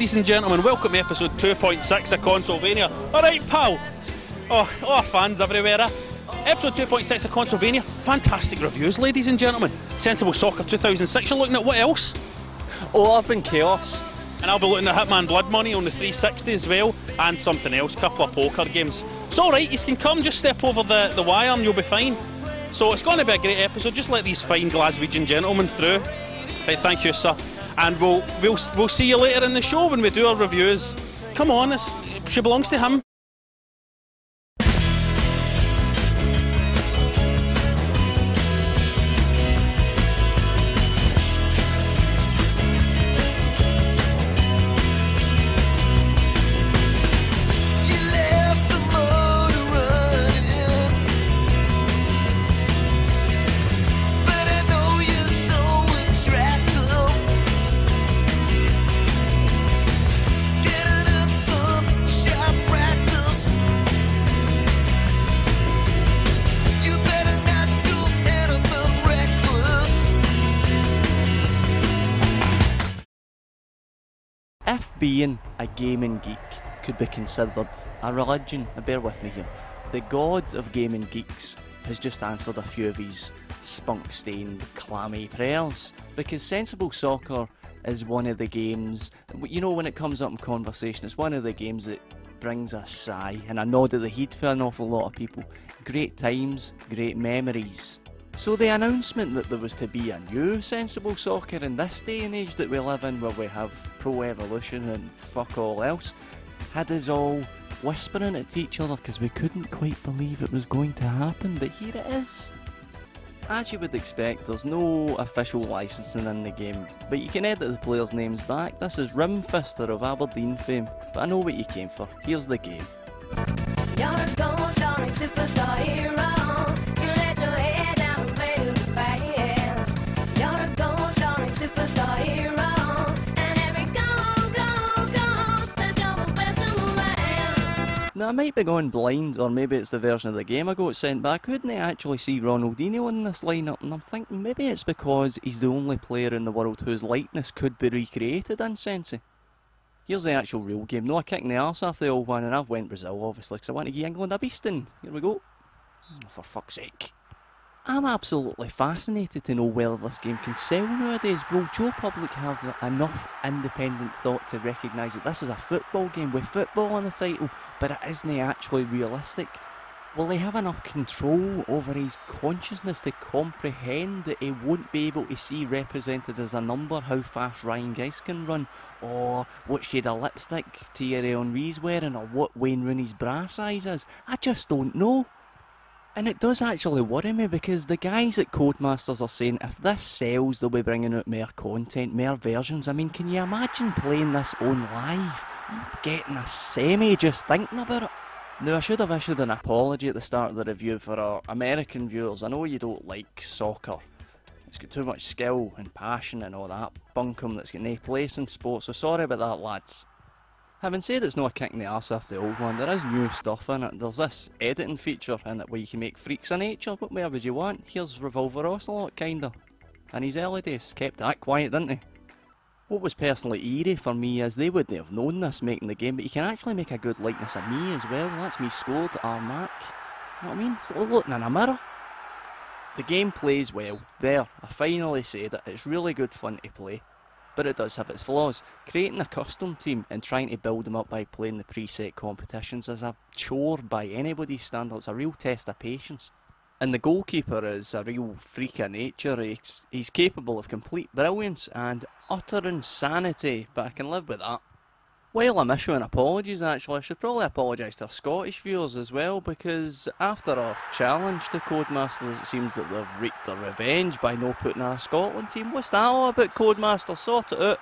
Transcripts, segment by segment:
ladies and gentlemen, welcome to episode 2.6 of Consolevania. Alright pal, our fans everywhere. Episode 2.6 of Consolevania, fantastic reviews ladies and gentlemen. Sensible Soccer 2006, you're looking at what else? Oh, I've been Chaos. And I'll be looking at Hitman Blood Money on the 360 as well, and something else, a couple of poker games. It's alright, you can come, just step over the wire and you'll be fine. So it's going to be a great episode, just let these fine Glaswegian gentlemen through. Right, thank you sir. And we'll see you later in the show when we do our reviews. Come on, she belongs to him. If being a gaming geek could be considered a religion, bear with me here, the god of gaming geeks has just answered a few of his spunk-stained, clammy prayers, because Sensible Soccer is one of the games, you know, when it comes up in conversation, it's one of the games that brings a sigh and a nod of the head for an awful lot of people. Great times, great memories. So the announcement that there was to be a new Sensible Soccer in this day and age that we live in, where we have Pro Evolution and fuck all else, had us all whispering it to each other because we couldn't quite believe it was going to happen, but here it is. As you would expect, there's no official licensing in the game, but you can edit the players' names back. This is Rimfister of Aberdeen fame, but I know what you came for. Here's the game. You're a gold starring superstar hero. Now I might be going blind, or maybe it's the version of the game I got sent back. I couldn't actually see Ronaldinho in this lineup, and I'm thinking maybe it's because he's the only player in the world whose likeness could be recreated in Sensi. Here's the actual real game. No, I kicked the arse off the old one, and I've went Brazil obviously, because I want to give England a beasting. Here we go. Oh, for fuck's sake. I'm absolutely fascinated to know whether this game can sell nowadays. Will Joe Public have enough independent thought to recognise that this is a football game with football on the title, but it isn't actually realistic? Will he have enough control over his consciousness to comprehend that he won't be able to see represented as a number how fast Ryan Giggs can run, or what shade of lipstick Thierry Henry's wearing, or what Wayne Rooney's bra size is? I just don't know. And it does actually worry me, because the guys at Codemasters are saying if this sells, they'll be bringing out more content, more versions. I mean, can you imagine playing this on live? I'm getting a semi just thinking about it. Now, I should have issued an apology at the start of the review for our American viewers. I know you don't like soccer. It's got too much skill and passion and all that bunkum that's got no place in sports, so sorry about that, lads. Having said it's not a kick in the arse off the old one, there is new stuff in it. There's this editing feature in it where you can make freaks of nature, but where would you want? Here's Revolver Ocelot, kinda. In his early days, kept that quiet, didn't he? What was personally eerie for me is they wouldn't have known this making the game, but you can actually make a good likeness of me as well. That's me scored, Mac. You know what I mean? It's like looking in a mirror. The game plays well. There, I finally said it. It's really good fun to play. But it does have its flaws. Creating a custom team and trying to build them up by playing the preset competitions is a chore by anybody's standards, a real test of patience. And the goalkeeper is a real freak of nature. He's capable of complete brilliance and utter insanity, but I can live with that. While I'm issuing apologies, actually, I should probably apologise to our Scottish viewers as well, because after our challenge to Codemasters, it seems that they've wreaked their revenge by not putting our Scotland team. What's that all about, Codemasters? Sort it out.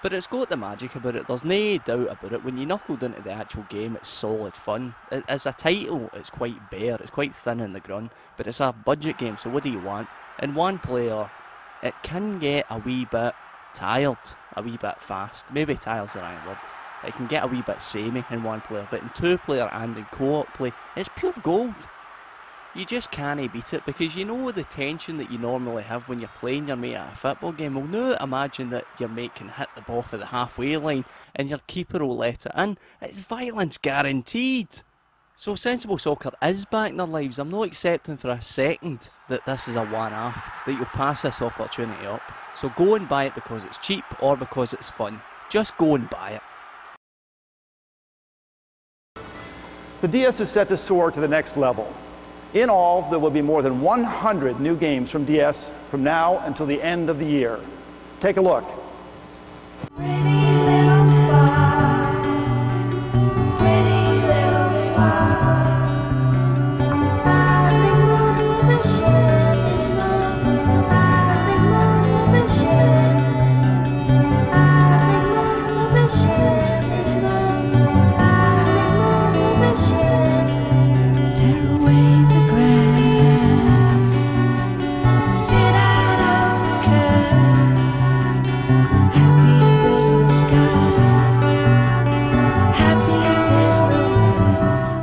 But it's got the magic about it, there's no doubt about it. When you knuckled into the actual game, it's solid fun. As a title, it's quite bare, it's quite thin in the grunt, but it's a budget game, so what do you want? In one player, it can get a wee bit tired, a wee bit fast. Maybe tired's the right word. It can get a wee bit samey in one player, but in two player and in co-op play, it's pure gold. You just can't beat it, because you know the tension that you normally have when you're playing your mate at a football game. Well, now imagine that your mate can hit the ball for the halfway line and your keeper will let it in. It's violence guaranteed. So Sensible Soccer is back in their lives. I'm not accepting for a second that this is a one-off, that you'll pass this opportunity up. So go and buy it because it's cheap or because it's fun. Just go and buy it. The DS is set to soar to the next level. In all, there will be more than 100 new games from DS from now until the end of the year. Take a look. Pretty little spies, pretty little spies. Nothing more precious, it's nothing more precious. Nothing more precious, it's nothing more precious. Tear away the grass, sit out on the curb. Happy there's no sky, happy there's no earth.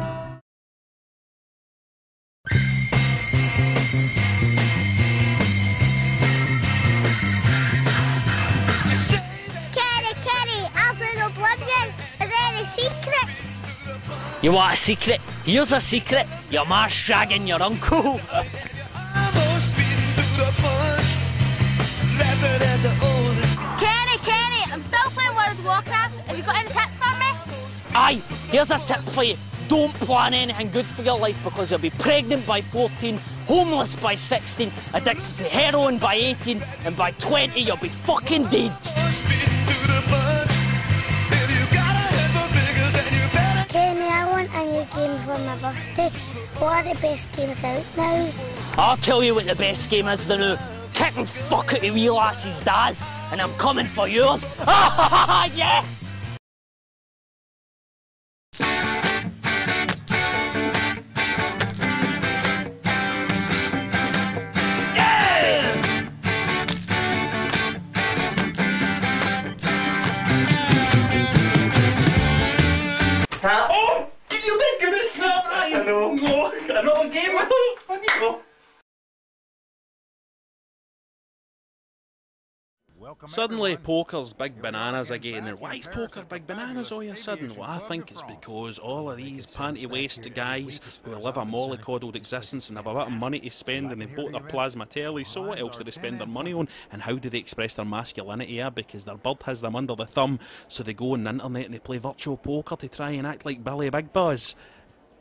Kenny, Alfred Oblivion, is there any secrets? You want a secret? Here's a secret. Your ma's shagging your uncle. Kenny, I'm still playing World of Warcraft. Have you got any tips for me? Aye, here's a tip for you. Don't plan anything good for your life, because you'll be pregnant by 14, homeless by 16, addicted to heroin by 18, and by 20 you'll be fucking dead. Kenny, I want a new game for my birthday. What are the best games out now? I'll tell you what the best game is the new. Kicking fuck out of wee lass's dad, and I'm coming for yours. Yeah! Oh! You did good at Snap, Ryan! I know. Oh, another game. On you go. Suddenly, poker's big bananas again. And why is poker big bananas all of a sudden? Well, I think it's because all of these panty-waist guys who live a mollycoddled existence and have a lot of money to spend, and they've bought their plasma telly, so what else do they spend their money on? And how do they express their masculinity? Yeah, because their bird has them under the thumb, so they go on the internet and they play virtual poker to try and act like Billy Big Buzz.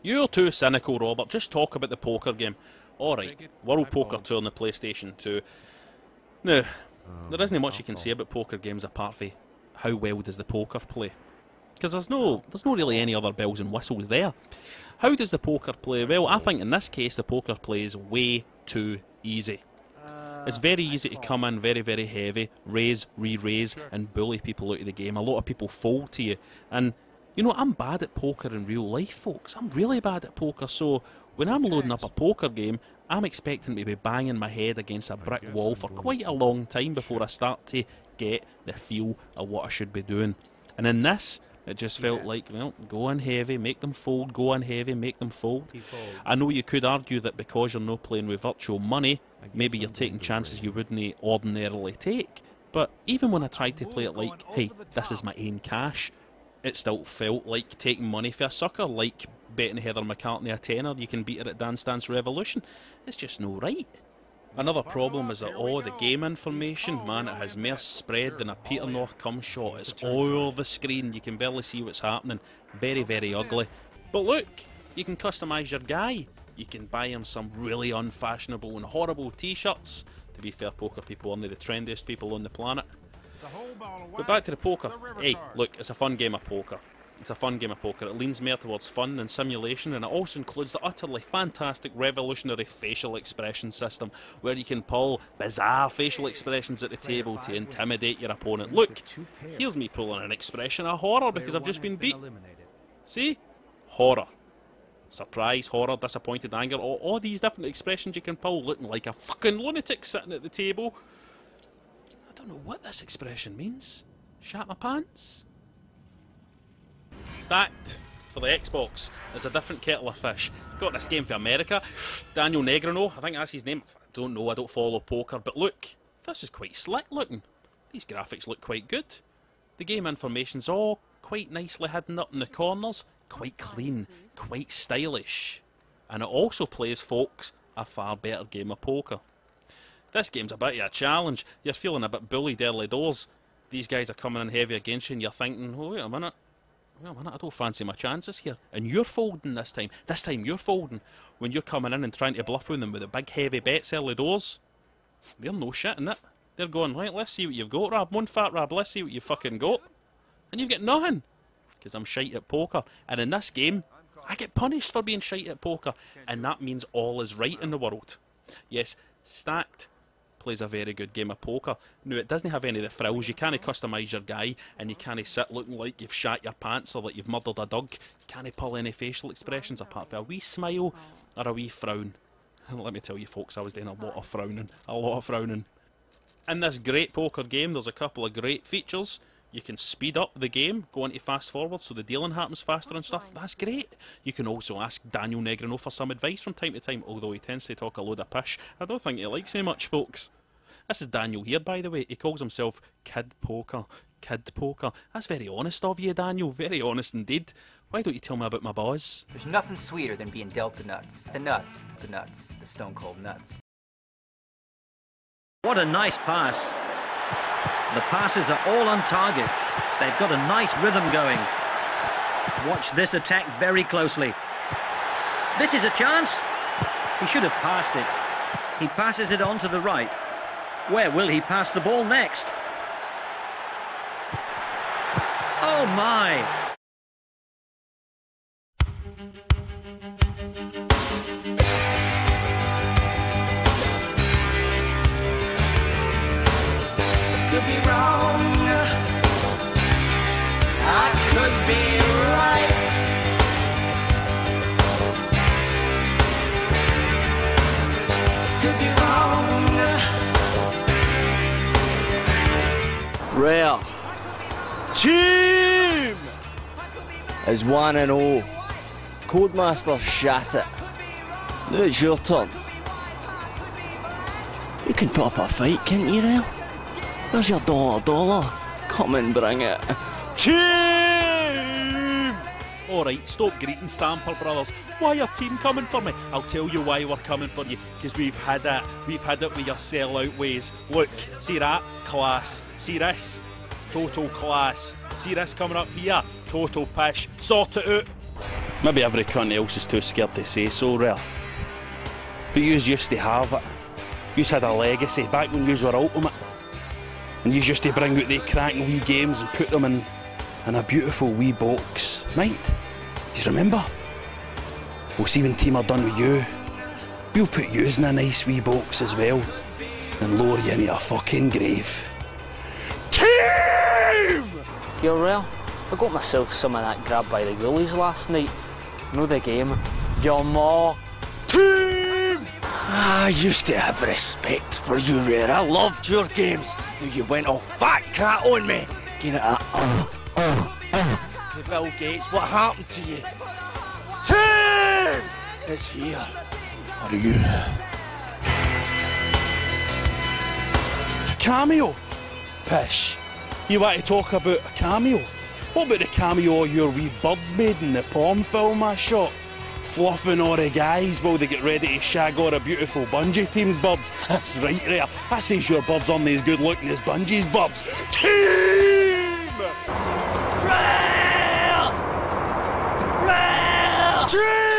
You're too cynical, Robert. Just talk about the poker game. Alright, World Poker Tour on the PlayStation 2. Now, there isn't much you can say about poker games apart from how well does the poker play. Because there's no really any other bells and whistles there. How does the poker play? Well, I think in this case the poker play is way too easy. It's very easy to come in very, very heavy, raise, re-raise, and bully people out of the game. A lot of people fold to you. And, you know, I'm bad at poker in real life, folks. I'm really bad at poker, so when I'm loading up a poker game, I'm expecting to be banging my head against a brick wall for quite a long time before I start to get the feel of what I should be doing. And in this, it just felt like, well, go on heavy, make them fold, go on heavy, make them fold. I know you could argue that because you're not playing with virtual money, maybe you're taking chances you wouldn't ordinarily take. But even when I tried to play it like, hey, this is my own cash, it still felt like taking money for a sucker, like betting Heather McCartney a tenner, you can beat her at Dance Dance Revolution. It's just no right. Another problem is that all the game information, man, it has more spread than a Peter North cum shot. It's all over the screen, you can barely see what's happening. Very, very ugly. But look, you can customise your guy. You can buy him some really unfashionable and horrible t-shirts. To be fair, poker people aren't the trendiest people on the planet. But back to the poker. Hey, look, it's a fun game of poker. It's a fun game of poker. It leans more towards fun than simulation, and it also includes the utterly fantastic revolutionary facial expression system, where you can pull bizarre facial expressions at the table to intimidate your opponent. Look, here's me pulling an expression of horror because I've just been beat. See? Horror. Surprise, horror, disappointed, anger, all these different expressions you can pull, looking like a fucking lunatic sitting at the table. I don't know what this expression means. Shat my pants? Stacked. for the Xbox is a different kettle of fish. Got this game for America. Daniel Negreanu, I think that's his name. I don't know, I don't follow poker, but look, this is quite slick looking. These graphics look quite good. The game information's all quite nicely hidden up in the corners, quite clean, quite stylish. And it also plays, folks, a far better game of poker. This game's a bit of a challenge. You're feeling a bit bullied early doors. These guys are coming in heavy against you and you're thinking, oh, wait a minute, I don't fancy my chances here. And you're folding this time. This time you're folding. When you're coming in and trying to bluff with them with the big heavy bets early doors, they're no shit in it. They're going, right, let's see what you've got, Rab. One fat Rab, let's see what you've fucking got. And you've got nothing. Because I'm shite at poker. And in this game, I get punished for being shite at poker. And that means all is right in the world. Yes, Stacked plays a very good game of poker. Now, it doesn't have any of the frills. You can't customise your guy, and you can't sit looking like you've shat your pants or like you've murdered a dog. You can't pull any facial expressions apart from a wee smile or a wee frown. And let me tell you folks, I was doing a lot of frowning. In this great poker game, there's a couple of great features. You can speed up the game, go into fast forward so the dealing happens faster and stuff. That's great. You can also ask Daniel Negreanu for some advice from time to time, although he tends to talk a load of pish. I don't think he likes him much, folks. This is Daniel here, by the way. He calls himself Kid Poker. Kid Poker. That's very honest of you, Daniel. Very honest indeed. Why don't you tell me about my boss? There's nothing sweeter than being dealt the nuts. The nuts. The stone cold nuts. What a nice pass. The passes are all on target. They've got a nice rhythm going. Watch this attack very closely. This is a chance. He should have passed it. He passes it on to the right. Where will he pass the ball next? Oh my! Could be wrong, I could be right. Could be wrong. Rare team is 1-0. Codemaster shat it. Now it's your turn. You can put up a fight, can't you, Rare? Where's your dollar? Come and bring it. Team! Alright, stop greeting, Stamper Brothers. Why are team coming for me? I'll tell you why we're coming for you. Because we've had it. We've had it with your sell-out ways. Look, see that? Class. See this? Total class. See this coming up here? Total pish. Sort it out. Maybe every cunt else is too scared to say so, Rare. But yous used to have it. Yous had a legacy back when yous were ultimate. And you used to bring out the cracking wee games and put them in a beautiful wee box. Mind? You remember? We'll see when team are done with you. We'll put yous in a nice wee box as well and lower you into a fucking grave. Team! You're Rare. I got myself some of that grab by the goalies last night. Know the game. Your ma. Team! I used to have respect for you, Rare. I loved your games. Now you went all fat cat on me. Get it at Bill Gates, what happened to you? Team! It's here for you. Cameo? Pish. You want to talk about a cameo? What about the cameo of your wee birds made in the porn film I shot? Fluffing all the guys while they get ready to shag all the beautiful Bungie team's birds. That's right there. I says your birds aren't as good looking as Bungie's birds. Team! Rare! Rare! Team!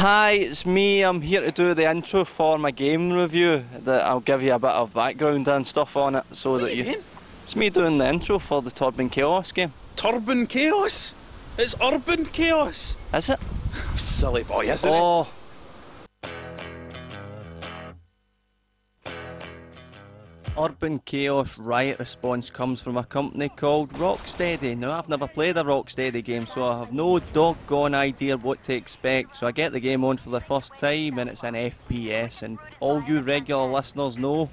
Hi, it's me. I'm here to do the intro for my game review. That I'll give you a bit of background and stuff on it, so that you. It's me doing the intro for the Turban Chaos game. Turban Chaos? It's Urban Chaos. Is it? Silly boy, isn't Oh. Urban Chaos Riot response comes from a company called Rocksteady. Now, I've never played a Rocksteady game, so I have no doggone idea what to expect. So I get the game on for the first time, and it's an FPS, and all you regular listeners know,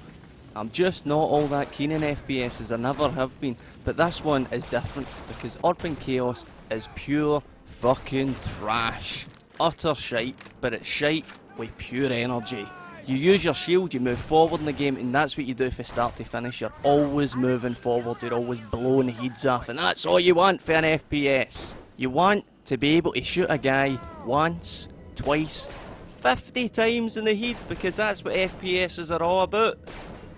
I'm just not all that keen on FPSs, I never have been. But this one is different, because Urban Chaos is pure fucking trash. Utter shite, but it's shite with pure energy. You use your shield, you move forward in the game, and that's what you do from start to finish. You're always moving forward, you're always blowing heads off, and that's all you want for an FPS. You want to be able to shoot a guy once, twice, 50 times in the head, because that's what FPSs are all about.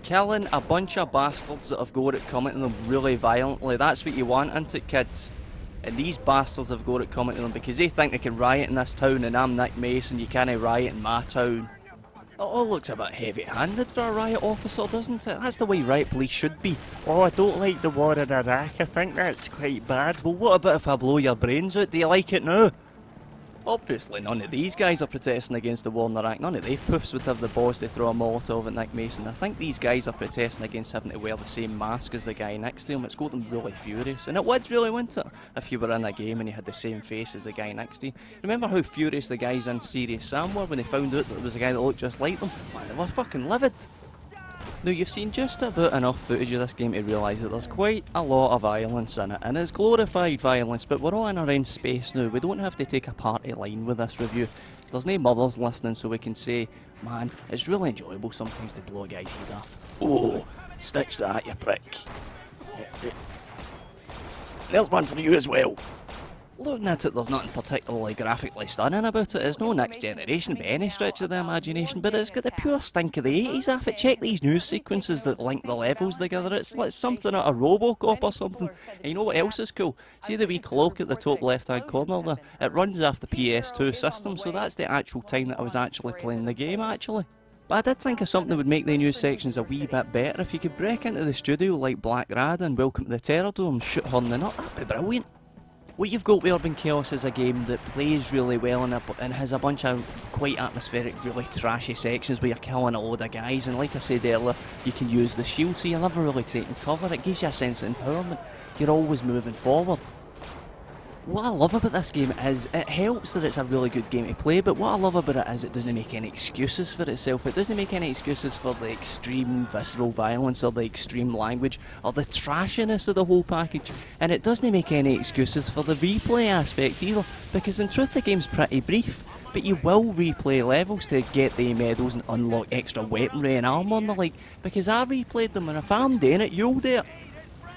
Killing a bunch of bastards that have got it coming to them really violently. That's what you want, isn't it, kids? And these bastards have got it coming to them because they think they can riot in this town, and I'm Nick Mason, you can't riot in my town. It all looks a bit heavy-handed for a riot officer, doesn't it? That's the way riot police should be. Oh, I don't like the war in Iraq, I think that's quite bad. Well, what about if I blow your brains out? Do you like it now? Obviously none of these guys are protesting against the war in Iraq. None of they poofs would have the balls to throw a Molotov at Nick Mason. I think these guys are protesting against having to wear the same mask as the guy next to him. It's got them really furious. And it would really, wouldn't it? If you were in a game and you had the same face as the guy next to you. Remember how furious the guys in Serious Sam were when they found out that there was a guy that looked just like them? Man, they were fucking livid. Now, you've seen just about enough footage of this game to realise that there's quite a lot of violence in it, and it's glorified violence, but we're all in our own space now. We don't have to take a party line with this review. There's no mothers listening, so we can say, man, it's really enjoyable sometimes to blow a guy's head off. Oh, stitch that, you prick. There's one for you as well. Looking at it, there's nothing particularly graphically stunning about it. It's no next generation by any stretch of the imagination, but it's got the pure stink of the 80s off it. Check these news sequences that link the levels together. It's like something out of Robocop or something. And you know what else is cool? See the wee clock at the top left hand corner there? It runs off the PS2 system, so that's the actual time that I was actually playing the game, actually. But I did think of something that would make the news sections a wee bit better. If you could break into the studio like Black Rad and Welcome to the Terror Dome, shoot her in the nut, that'd be brilliant. What you've got with Urban Chaos is a game that plays really well and has a bunch of quite atmospheric, really trashy sections where you're killing a load of guys, and like I said earlier, you can use the shield, so you're never really taking cover. It gives you a sense of empowerment. You're always moving forward. What I love about this game is it helps that it's a really good game to play, but what I love about it is it doesn't make any excuses for itself. It doesn't make any excuses for the extreme visceral violence or the extreme language or the trashiness of the whole package, and it doesn't make any excuses for the replay aspect either, because in truth the game's pretty brief, but you will replay levels to get the medals and unlock extra weaponry and armour and the like, because I replayed them, and if I'm doing it, you'll do it.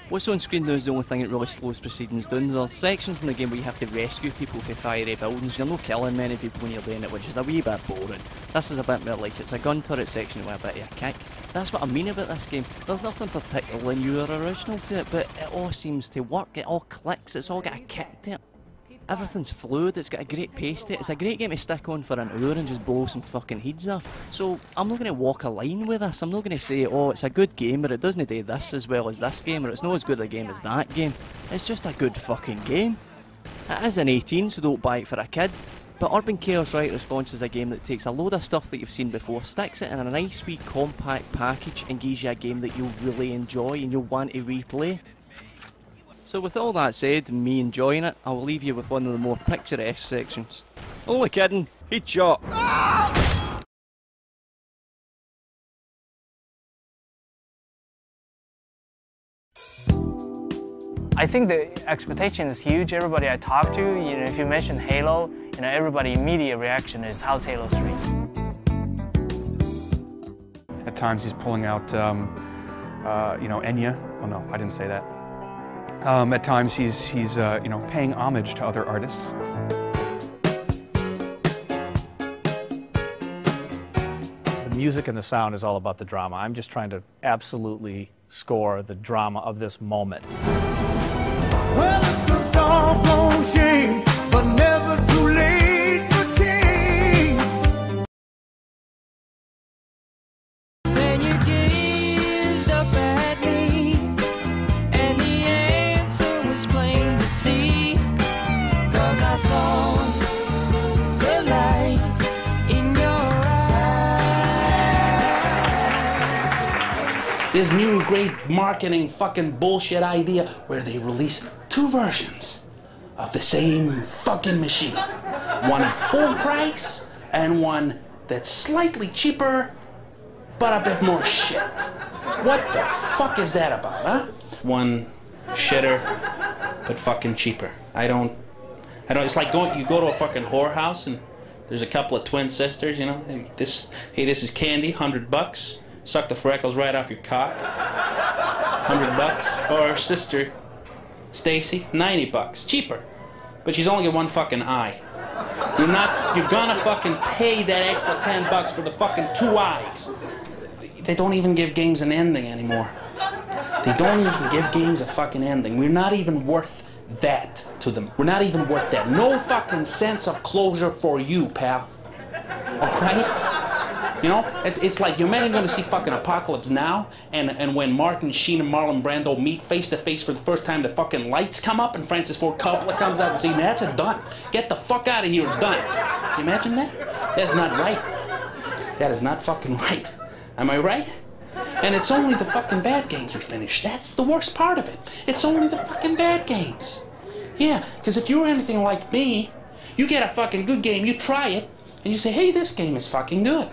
What's on screen now is the only thing that really slows proceedings down. There's sections in the game where you have to rescue people from fiery buildings. You're not killing many people when you're doing it, which is a wee bit boring. This is a bit more like it's a gun turret section with a bit of a kick. That's what I mean about this game. There's nothing particularly new or original to it, but it all seems to work. It all clicks. It's all got a kick to it. Everything's fluid, it's got a great pace to it. It's a great game to stick on for an hour and just blow some fucking heads off. So I'm not going to walk a line with this. I'm not going to say, oh, it's a good game, but it doesn't do this as well as this game, or it's not as good a game as that game. It's just a good fucking game. It is an 18, so don't buy it for a kid. But Urban Chaos Riot Response is a game that takes a load of stuff that you've seen before, sticks it in a nice wee compact package, and gives you a game that you'll really enjoy and you'll want to replay. So with all that said, and me enjoying it, I will leave you with one of the more picturesque sections. Only kidding, headshot! I think the expectation is huge. Everybody I talk to, if you mention Halo, everybody immediate reaction is, how's Halo 3? At times he's pulling out, Enya. Oh no, I didn't say that. At times he's paying homage to other artists. The music and the sound is all about the drama. I'm just trying to absolutely score the drama of this moment. Well, it's a doggone shame, but never too late for change. When you gazed up at me, and the answer was plain to see, I saw the light in your eyes. This new great marketing fucking bullshit idea where they release two versions of the same fucking machine. One at full price and one that's slightly cheaper but a bit more shit. What the fuck is that about, huh? One shitter but fucking cheaper. I don't, it's like you go to a fucking whorehouse and there's a couple of twin sisters, you know, hey, this is Candy, $100. Suck the freckles right off your cock. $100. Or sister Stacy, $90. Cheaper. But she's only got one fucking eye. You're gonna fucking pay that extra $10 for the fucking two eyes. They don't even give games an ending anymore. They don't even give games a fucking ending. We're not even worth that to them. We're not even worth that. No fucking sense of closure for you, pal. Alright? You know, it's like you're imagine going to see fucking Apocalypse Now, and when Martin Sheen and Marlon Brando meet face to face for the first time, the fucking lights come up and Francis Ford Coppola comes out and says, "That's a done. Get the fuck out of here, done." Can you imagine that? That's not right. That is not fucking right. Am I right? And it's only the fucking bad games we finish. That's the worst part of it. It's only the fucking bad games. Yeah, because if you're anything like me, you get a fucking good game, you try it, and you say, "Hey, this game is fucking good.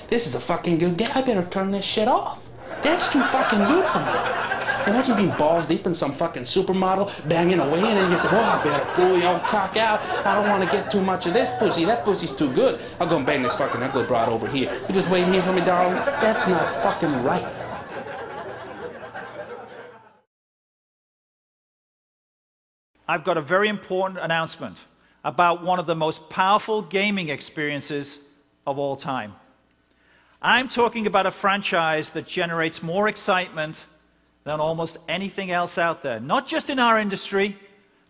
This is a fucking good game. I better turn this shit off." That's too fucking good for me. Imagine being balls deep in some fucking supermodel, banging away, and then you think, "Oh, I better pull the old cock out. I don't want to get too much of this pussy. That pussy's too good. I'll go and bang this fucking ugly broad over here. You just waiting here for me, darling?" That's not fucking right. I've got a very important announcement about one of the most powerful gaming experiences of all time. I'm talking about a franchise that generates more excitement than almost anything else out there, not just in our industry,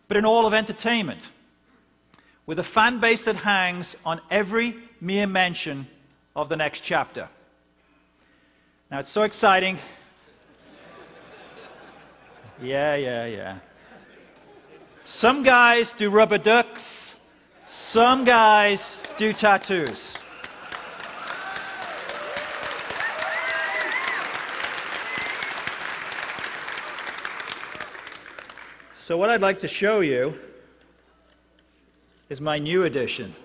but in all of entertainment, with a fan base that hangs on every mere mention of the next chapter. Now, it's so exciting. Yeah. Some guys do rubber ducks, some guys do tattoos. So what I'd like to show you is my new edition.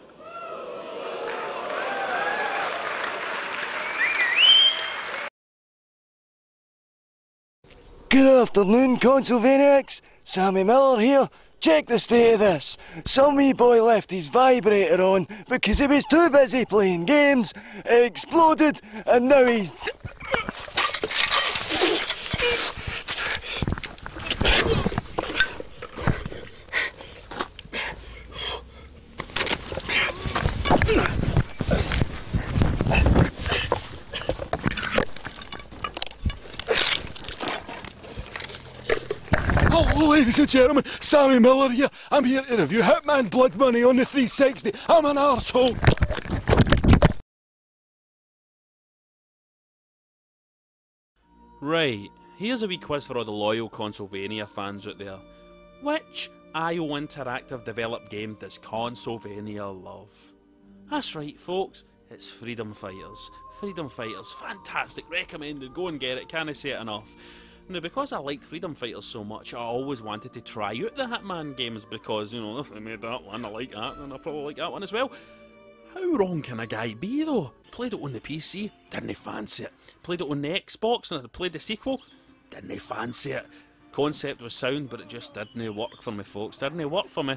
Good afternoon, consolevaniacs. Sammy Miller here. Check the state of this. Some wee boy left his vibrator on because he was too busy playing games. It exploded and now he's... Ladies and gentlemen, Sammy Miller here. I'm here to review Hitman Blood Money on the 360. I'm an arsehole. Right, here's a wee quiz for all the loyal Consolevania fans out there. Which IO Interactive developed game does Consolevania love? That's right, folks, it's Freedom Fighters. Freedom Fighters, fantastic, recommended, go and get it, can't I say it enough? Now, because I liked Freedom Fighters so much, I always wanted to try out the Hitman games because, you know, if they made that one, I like that, and I probably like that one as well. How wrong can a guy be, though? Played it on the PC, didn't fancy it. Played it on the Xbox, and I played the sequel, didn't fancy it. Concept was sound, but it just didn't work for me, folks, didn't work for me.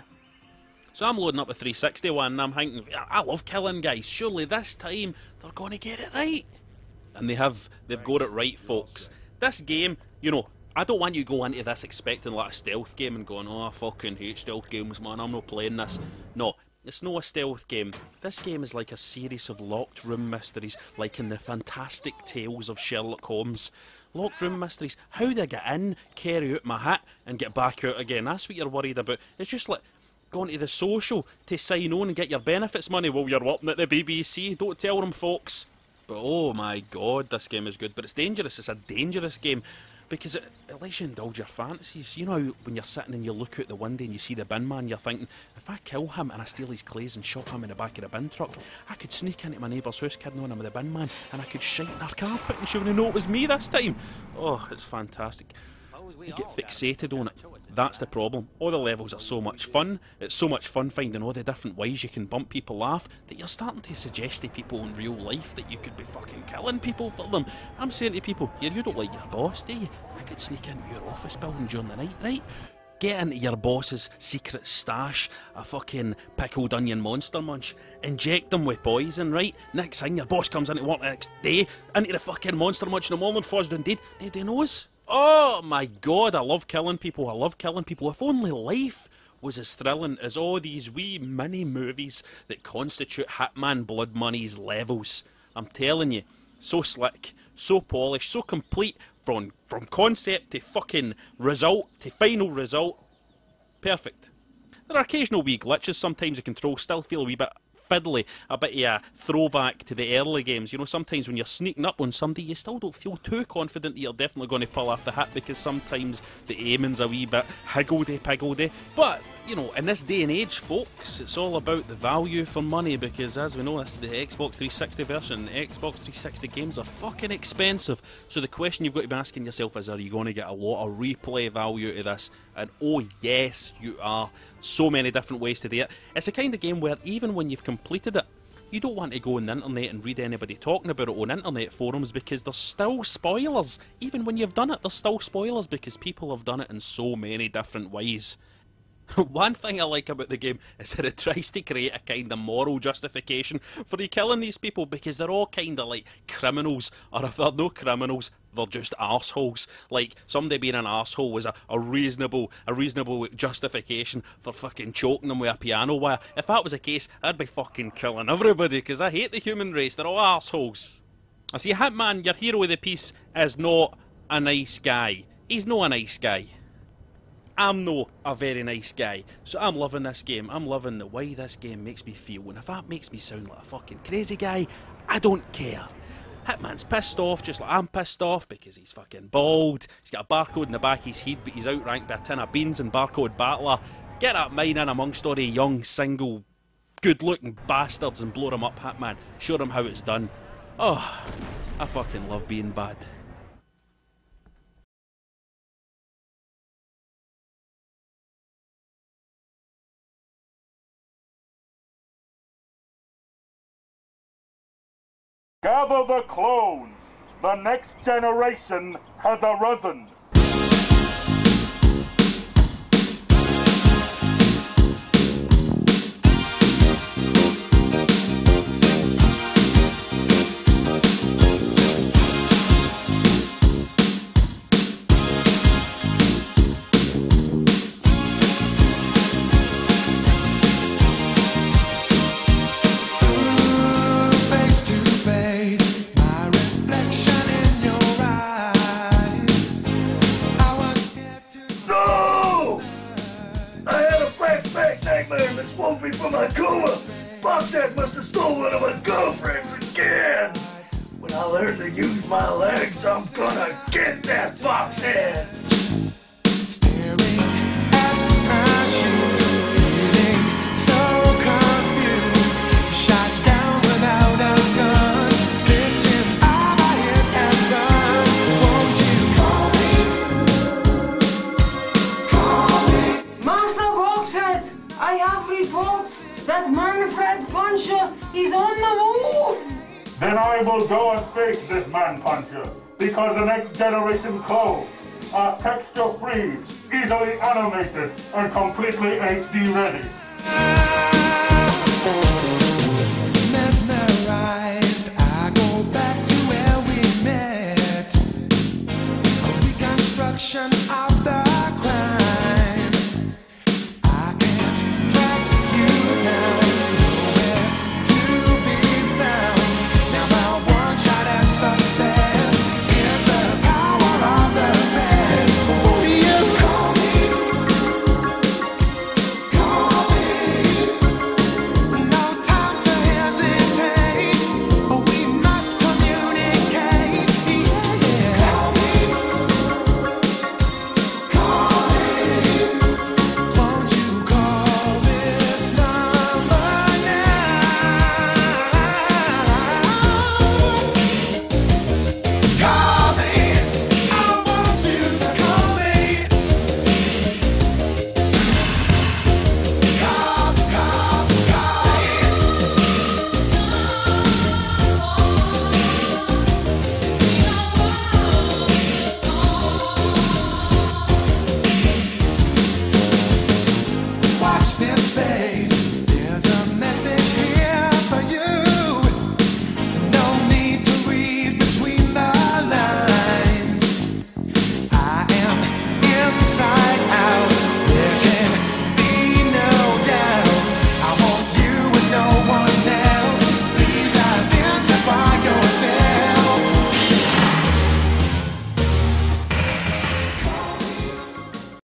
So I'm loading up a 360 one, and I'm thinking, I love killing guys, surely this time they're going to get it right. And they've got it right, folks. This game, you know, I don't want you to go into this expecting like a stealth game and going, "Oh, I fucking hate stealth games, man, I'm not playing this." No, it's not a stealth game. This game is like a series of locked room mysteries, like in the fantastic tales of Sherlock Holmes. Locked room mysteries, how do I get in, carry out my hat, and get back out again? That's what you're worried about. It's just like going to the social to sign on and get your benefits money while you're working at the BBC. Don't tell them, folks. But oh my god, this game is good. But it's dangerous, it's a dangerous game. because it lets you indulge your fantasies. You know, when you're sitting and you look out the window and you see the bin man, you're thinking, if I kill him and I steal his clays and shove him in the back of the bin truck, I could sneak into my neighbour's house kidding on him with the bin man, and I could shite in her carpet and she wouldn't know it was me this time. Oh, it's fantastic. You get fixated on it. That's the problem. All the levels are so much fun. It's so much fun finding all the different ways you can bump people off that you're starting to suggest to people in real life that you could be fucking killing people for them. I'm saying to people, here, you don't like your boss, do you? I could sneak into your office building during the night, right? Get into your boss's secret stash, a fucking pickled onion monster munch, inject them with poison, right? Next thing, your boss comes into work the next day, into the fucking monster munch in the morning, falls down dead, nobody knows. Oh my god, I love killing people, I love killing people. If only life was as thrilling as all these wee mini movies that constitute Hitman Blood Money's levels. I'm telling you, so slick, so polished, so complete, from concept to fucking result to final result. Perfect. There are occasional wee glitches, sometimes the controls still feel a wee bit fiddly, a bit of a throwback to the early games. You know, sometimes when you're sneaking up on somebody, you still don't feel too confident that you're definitely going to pull off the hit, because sometimes the aiming's a wee bit higgledy-piggledy. But, you know, in this day and age, folks, it's all about the value for money, because as we know, this is the Xbox 360 version. Xbox 360 games are fucking expensive. So the question you've got to be asking yourself is, are you going to get a lot of replay value out of this? And oh yes, you are. So many different ways to do it. It's the kind of game where even when you've completed it, you don't want to go on the internet and read anybody talking about it on internet forums, because there's still spoilers. Even when you've done it, there's still spoilers, because people have done it in so many different ways. One thing I like about the game is that it tries to create a kind of moral justification for you killing these people, because they're all kind of like criminals, or if they're no criminals, they're just arseholes. Like, somebody being an arsehole was a reasonable justification for fucking choking them with a piano wire. If that was the case, I'd be fucking killing everybody, because I hate the human race. They're all arseholes. I see, Hitman, your hero of the piece, is not a nice guy. He's not a nice guy. I'm no a very nice guy, so I'm loving this game. I'm loving the way this game makes me feel, and if that makes me sound like a fucking crazy guy, I don't care. Hitman's pissed off just like I'm pissed off, because he's fucking bald, he's got a barcode in the back of his head, but he's outranked by a tin of beans and barcode battler. Get that mine in amongst all the young, single, good-looking bastards and blow them up, Hitman. Show them how it's done. Oh, I fucking love being bad. Gather the clones. The next generation has arisen. Woke me from my coma. Boxhead must have stolen one of my girlfriends again. When I learn to use my legs, I'm gonna get that Boxhead. Staring at my shoes, feeling so confused. Shot down without a gun, victim of a hit and run. Won't you call me? Master Boxhead, I have reports that Manpuncher is on the move! Then I will go and face this Manpuncher, because the next generation clones are texture-free, easily animated, and completely HD ready.